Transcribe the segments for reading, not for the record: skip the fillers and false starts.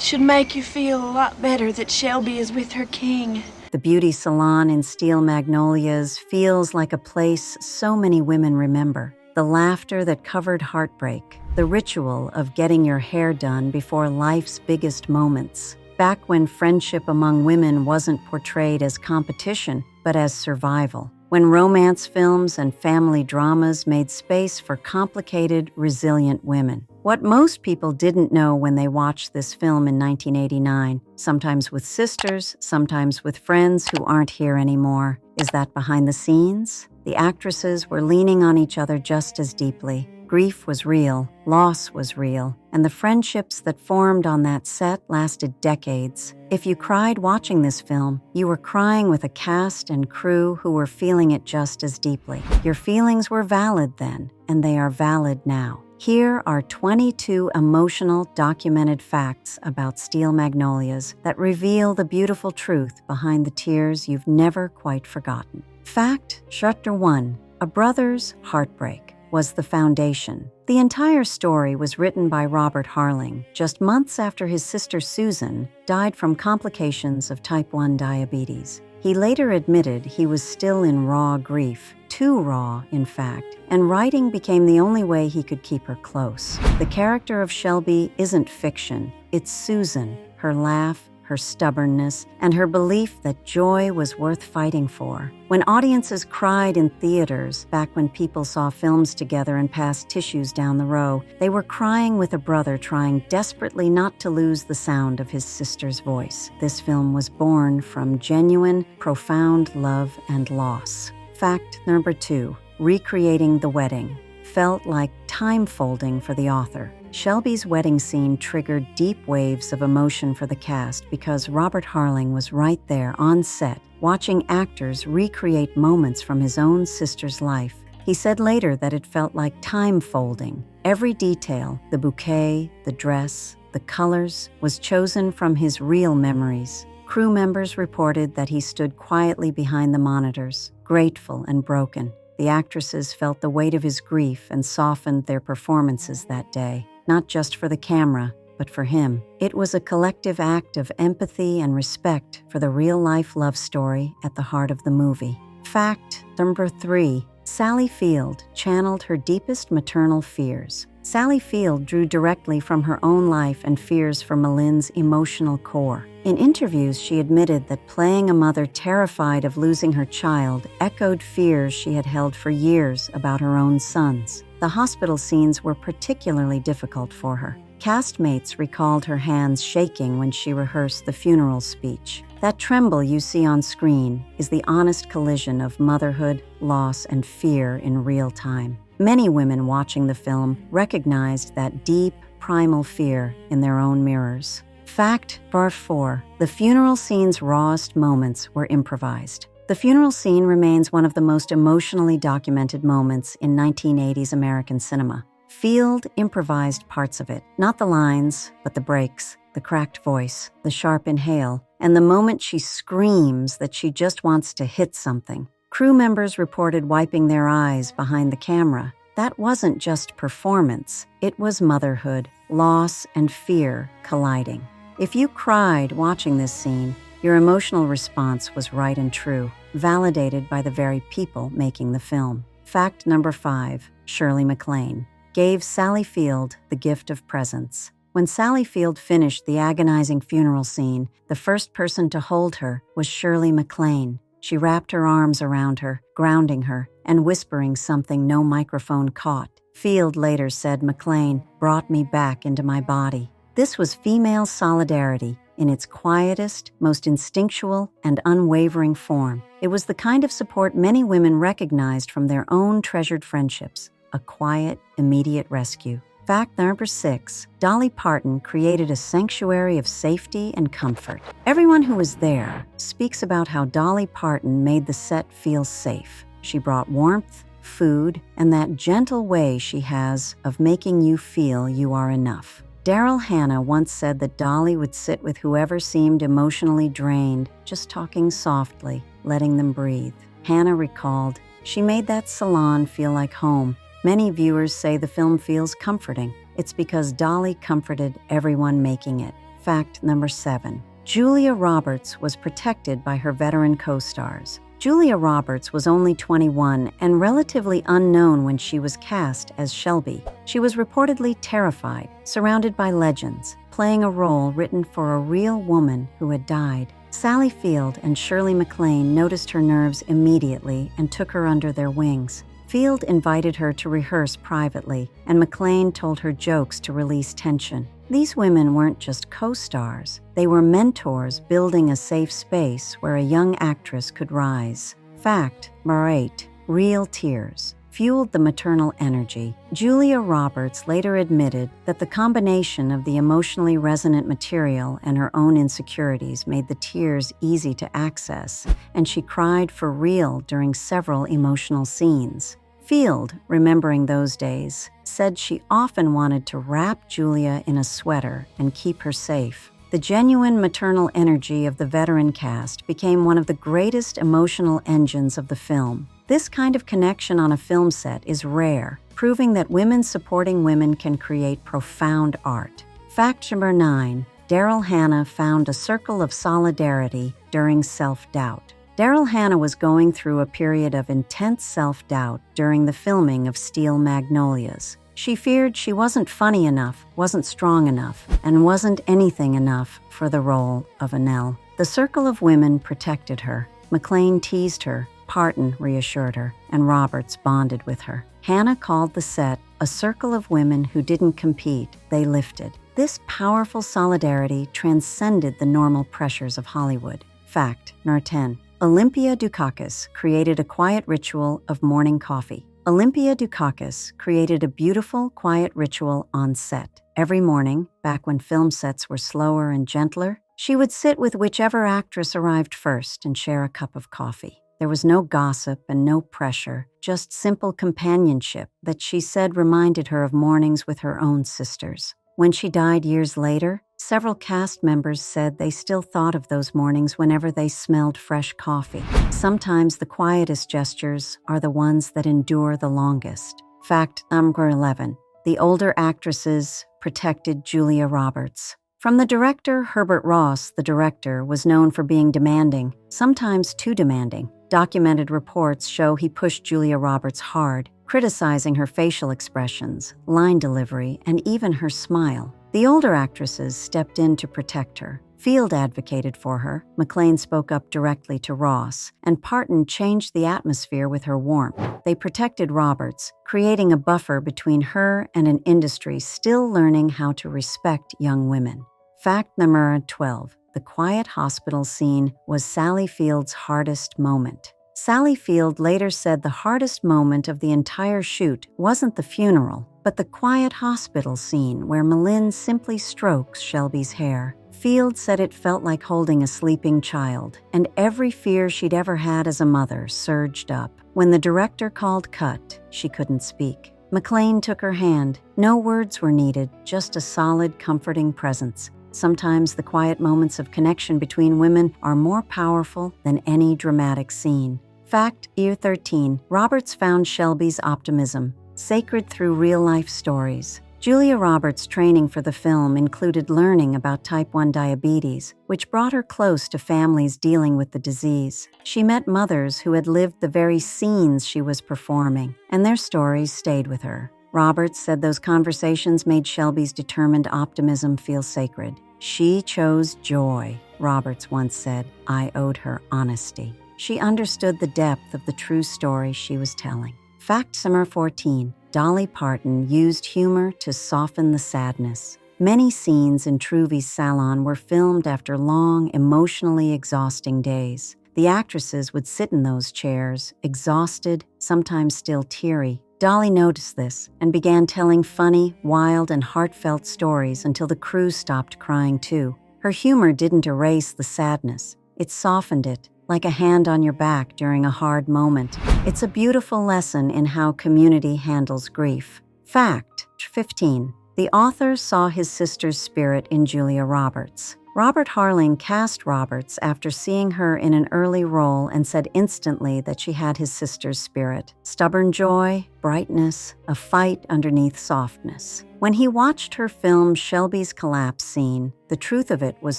should make you feel a lot better that Shelby is with her king. The beauty salon in Steel Magnolias feels like a place so many women remember. The laughter that covered heartbreak, the ritual of getting your hair done before life's biggest moments. Back when friendship among women wasn't portrayed as competition, but as survival. When romance films and family dramas made space for complicated, resilient women. What most people didn't know when they watched this film in 1989, sometimes with sisters, sometimes with friends who aren't here anymore, is that behind the scenes, the actresses were leaning on each other just as deeply. Grief was real, loss was real, and the friendships that formed on that set lasted decades. If you cried watching this film, you were crying with a cast and crew who were feeling it just as deeply. Your feelings were valid then, and they are valid now. Here are 22 emotional, documented facts about Steel Magnolias that reveal the beautiful truth behind the tears you've never quite forgotten. Fact Chapter 1: A brother's heartbreak was the foundation. The entire story was written by Robert Harling just months after his sister Susan died from complications of type 1 diabetes. He later admitted he was still in raw grief, too raw, in fact, and writing became the only way he could keep her close. The character of Shelby isn't fiction, it's Susan, her laugh, her stubbornness, and her belief that joy was worth fighting for. When audiences cried in theaters, back when people saw films together and passed tissues down the row, they were crying with a brother trying desperately not to lose the sound of his sister's voice. This film was born from genuine, profound love and loss. Fact number 2: recreating the wedding felt like time folding for the author. Shelby's wedding scene triggered deep waves of emotion for the cast because Robert Harling was right there on set, watching actors recreate moments from his own sister's life. He said later that it felt like time folding. Every detail, the bouquet, the dress, the colors, was chosen from his real memories. Crew members reported that he stood quietly behind the monitors, grateful and broken. The actresses felt the weight of his grief and softened their performances that day, not just for the camera, but for him. It was a collective act of empathy and respect for the real-life love story at the heart of the movie. Fact number 3: Sally Field channeled her deepest maternal fears. Sally Field drew directly from her own life and fears for Malin's emotional core. In interviews, she admitted that playing a mother terrified of losing her child echoed fears she had held for years about her own sons. The hospital scenes were particularly difficult for her. Castmates recalled her hands shaking when she rehearsed the funeral speech. That tremble you see on screen is the honest collision of motherhood, loss, and fear in real time. Many women watching the film recognized that deep, primal fear in their own mirrors. Fact number 4: the funeral scene's rawest moments were improvised. The funeral scene remains one of the most emotionally documented moments in 1980s American cinema. Field improvised parts of it, not the lines, but the breaks, the cracked voice, the sharp inhale, and the moment she screams that she just wants to hit something. Crew members reported wiping their eyes behind the camera. That wasn't just performance, it was motherhood, loss, and fear colliding. If you cried watching this scene, your emotional response was right and true, validated by the very people making the film. Fact number 5: Shirley MacLaine gave Sally Field the gift of presence. When Sally Field finished the agonizing funeral scene, the first person to hold her was Shirley MacLaine. She wrapped her arms around her, grounding her, and whispering something no microphone caught. Field later said MacLaine brought me back into my body. This was female solidarity in its quietest, most instinctual, and unwavering form. It was the kind of support many women recognized from their own treasured friendships, a quiet, immediate rescue. Fact number 6: Dolly Parton created a sanctuary of safety and comfort. Everyone who was there speaks about how Dolly Parton made the set feel safe. She brought warmth, food, and that gentle way she has of making you feel you are enough. Daryl Hannah once said that Dolly would sit with whoever seemed emotionally drained, just talking softly, letting them breathe. Hannah recalled, "She made that salon feel like home." Many viewers say the film feels comforting. It's because Dolly comforted everyone making it. Fact number 7. Julia Roberts was protected by her veteran co-stars. Julia Roberts was only 21 and relatively unknown when she was cast as Shelby. She was reportedly terrified, surrounded by legends, playing a role written for a real woman who had died. Sally Field and Shirley MacLaine noticed her nerves immediately and took her under their wings. Field invited her to rehearse privately, and MacLaine told her jokes to release tension. These women weren't just co-stars. They were mentors building a safe space where a young actress could rise. Fact number 8. Real tears fueled the maternal energy. Julia Roberts later admitted that the combination of the emotionally resonant material and her own insecurities made the tears easy to access, and she cried for real during several emotional scenes. Field, remembering those days, said she often wanted to wrap Julia in a sweater and keep her safe. The genuine maternal energy of the veteran cast became one of the greatest emotional engines of the film. This kind of connection on a film set is rare, proving that women supporting women can create profound art. Fact number 9. Daryl Hannah found a circle of solidarity during self-doubt. Daryl Hannah was going through a period of intense self-doubt during the filming of Steel Magnolias. She feared she wasn't funny enough, wasn't strong enough, and wasn't anything enough for the role of Annelle. The circle of women protected her. MacLaine teased her, Parton reassured her, and Roberts bonded with her. Hannah called the set a circle of women who didn't compete, they lifted. This powerful solidarity transcended the normal pressures of Hollywood. Fact number 10. Olympia Dukakis created a quiet ritual of morning coffee. Olympia Dukakis created a beautiful, quiet ritual on set. Every morning, back when film sets were slower and gentler, she would sit with whichever actress arrived first and share a cup of coffee. There was no gossip and no pressure, just simple companionship that she said reminded her of mornings with her own sisters. When she died years later, several cast members said they still thought of those mornings whenever they smelled fresh coffee. Sometimes the quietest gestures are the ones that endure the longest. Fact number 11. The older actresses protected Julia Roberts. From the director, Herbert Ross, the director, was known for being demanding, sometimes too demanding. Documented reports show he pushed Julia Roberts hard, criticizing her facial expressions, line delivery, and even her smile. The older actresses stepped in to protect her. Field advocated for her, MacLaine spoke up directly to Ross, and Parton changed the atmosphere with her warmth. They protected Roberts, creating a buffer between her and an industry still learning how to respect young women. Fact number 12. The quiet hospital scene was Sally Field's hardest moment. Sally Field later said the hardest moment of the entire shoot wasn't the funeral, but the quiet hospital scene where Malin simply strokes Shelby's hair. Field said it felt like holding a sleeping child, and every fear she'd ever had as a mother surged up. When the director called cut, she couldn't speak. MacLaine took her hand. No words were needed, just a solid, comforting presence. Sometimes the quiet moments of connection between women are more powerful than any dramatic scene. Fact year 13. Roberts found Shelby's optimism, sacred through real-life stories. Julia Roberts' training for the film included learning about type 1 diabetes, which brought her close to families dealing with the disease. She met mothers who had lived the very scenes she was performing, and their stories stayed with her. Roberts said those conversations made Shelby's determined optimism feel sacred. She chose joy, Roberts once said. I owed her honesty. She understood the depth of the true story she was telling. Fact number 14. Dolly Parton used humor to soften the sadness. Many scenes in Truvy's salon were filmed after long, emotionally exhausting days. The actresses would sit in those chairs, exhausted, sometimes still teary. Dolly noticed this and began telling funny, wild, and heartfelt stories until the crew stopped crying too. Her humor didn't erase the sadness. It softened it, like a hand on your back during a hard moment. It's a beautiful lesson in how community handles grief. Fact 15. The author saw his sister's spirit in Julia Roberts. Robert Harling cast Roberts after seeing her in an early role and said instantly that she had his sister's spirit. Stubborn joy, brightness, a fight underneath softness. When he watched her film Shelby's collapse scene, the truth of it was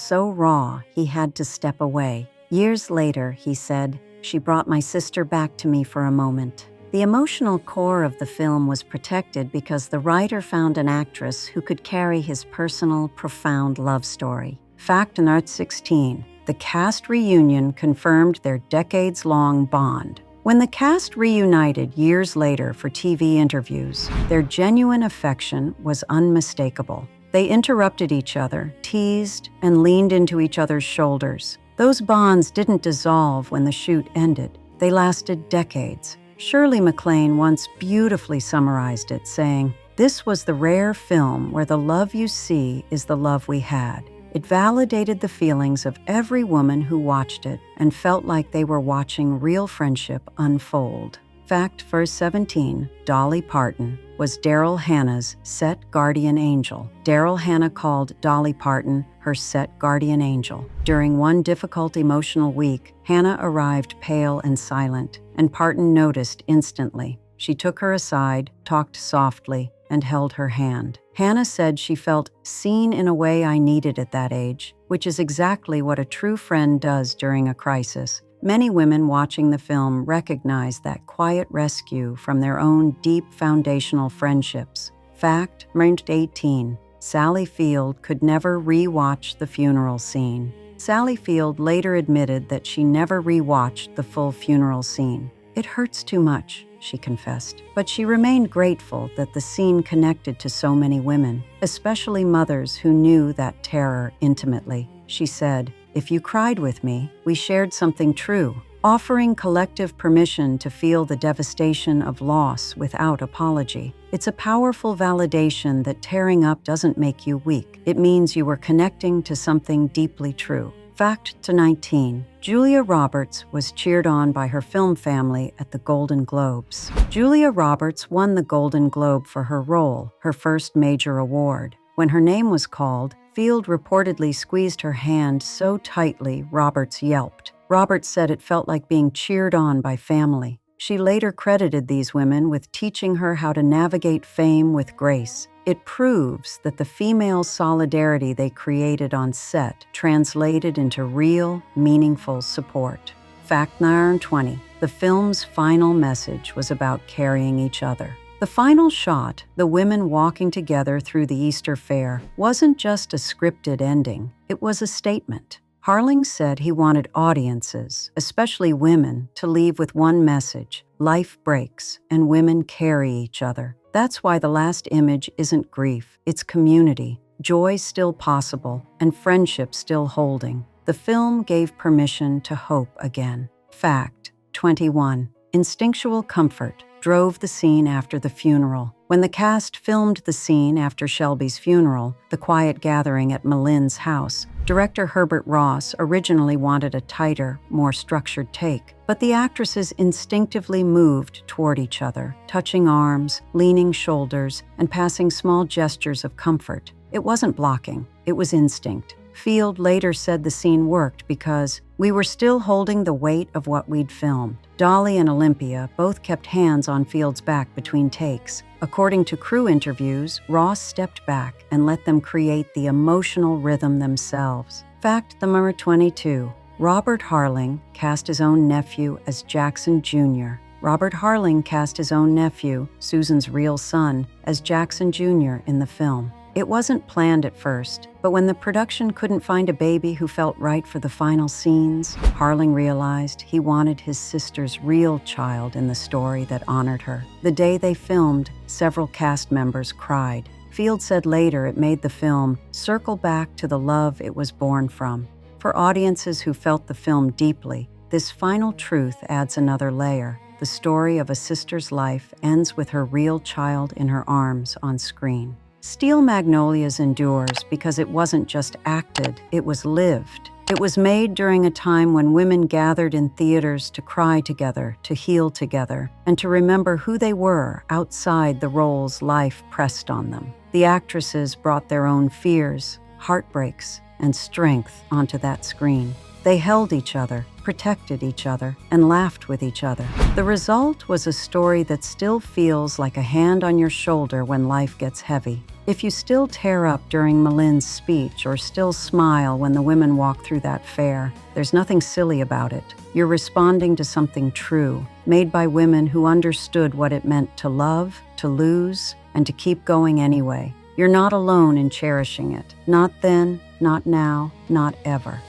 so raw he had to step away. Years later, he said, "She brought my sister back to me for a moment." The emotional core of the film was protected because the writer found an actress who could carry his personal, profound love story. Fact Nut 16. The cast reunion confirmed their decades-long bond. When the cast reunited years later for TV interviews, their genuine affection was unmistakable. They interrupted each other, teased, and leaned into each other's shoulders. Those bonds didn't dissolve when the shoot ended. They lasted decades. Shirley MacLaine once beautifully summarized it, saying, "This was the rare film where the love you see is the love we had." It validated the feelings of every woman who watched it and felt like they were watching real friendship unfold. Fact verse 17, Dolly Parton was Daryl Hannah's set guardian angel. Daryl Hannah called Dolly Parton her set guardian angel. During one difficult emotional week, Hannah arrived pale and silent, and Parton noticed instantly. She took her aside, talked softly, and held her hand. Hannah said she felt seen in a way I needed at that age, which is exactly what a true friend does during a crisis. Many women watching the film recognized that quiet rescue from their own deep foundational friendships. Fact 18. Sally Field could never re-watch the funeral scene. Sally Field later admitted that she never re-watched the full funeral scene. "It hurts too much," she confessed, but she remained grateful that the scene connected to so many women, especially mothers who knew that terror intimately. She said, "If you cried with me, we shared something true," offering collective permission to feel the devastation of loss without apology. It's a powerful validation that tearing up doesn't make you weak. It means you were connecting to something deeply true. Fact 19. Julia Roberts was cheered on by her film family at the Golden Globes. Julia Roberts won the Golden Globe for her role, her first major award. When her name was called, Field reportedly squeezed her hand so tightly Roberts yelped. Roberts said it felt like being cheered on by family. She later credited these women with teaching her how to navigate fame with grace. It proves that the female solidarity they created on set translated into real, meaningful support. Fact 20. The film's final message was about carrying each other. The final shot, the women walking together through the Easter fair, wasn't just a scripted ending. It was a statement. Harling said he wanted audiences, especially women, to leave with one message: life breaks and women carry each other. That's why the last image isn't grief, it's community, joy still possible, and friendship still holding. The film gave permission to hope again. Fact 21. Instinctual comfort drove the scene after the funeral. When the cast filmed the scene after Shelby's funeral, the quiet gathering at Malin's house, director Herbert Ross originally wanted a tighter, more structured take, but the actresses instinctively moved toward each other, touching arms, leaning shoulders, and passing small gestures of comfort. It wasn't blocking, it was instinct. Field later said the scene worked because we were still holding the weight of what we'd filmed. Dolly and Olympia both kept hands on Field's back between takes. According to crew interviews, Ross stepped back and let them create the emotional rhythm themselves. Fact number 22. Robert Harling cast his own nephew as Jackson Jr. Robert Harling cast his own nephew, Susan's real son, as Jackson Jr. in the film. It wasn't planned at first, but when the production couldn't find a baby who felt right for the final scenes, Harling realized he wanted his sister's real child in the story that honored her. The day they filmed, several cast members cried. Field said later it made the film circle back to the love it was born from. For audiences who felt the film deeply, this final truth adds another layer. The story of a sister's life ends with her real child in her arms on screen. Steel Magnolias endures because it wasn't just acted, it was lived. It was made during a time when women gathered in theaters to cry together, to heal together, and to remember who they were outside the roles life pressed on them. The actresses brought their own fears, heartbreaks, and strength onto that screen. They held each other, protected each other, and laughed with each other. The result was a story that still feels like a hand on your shoulder when life gets heavy. If you still tear up during Melin's speech or still smile when the women walk through that fair, there's nothing silly about it. You're responding to something true, made by women who understood what it meant to love, to lose, and to keep going anyway. You're not alone in cherishing it. Not then, not now, not ever.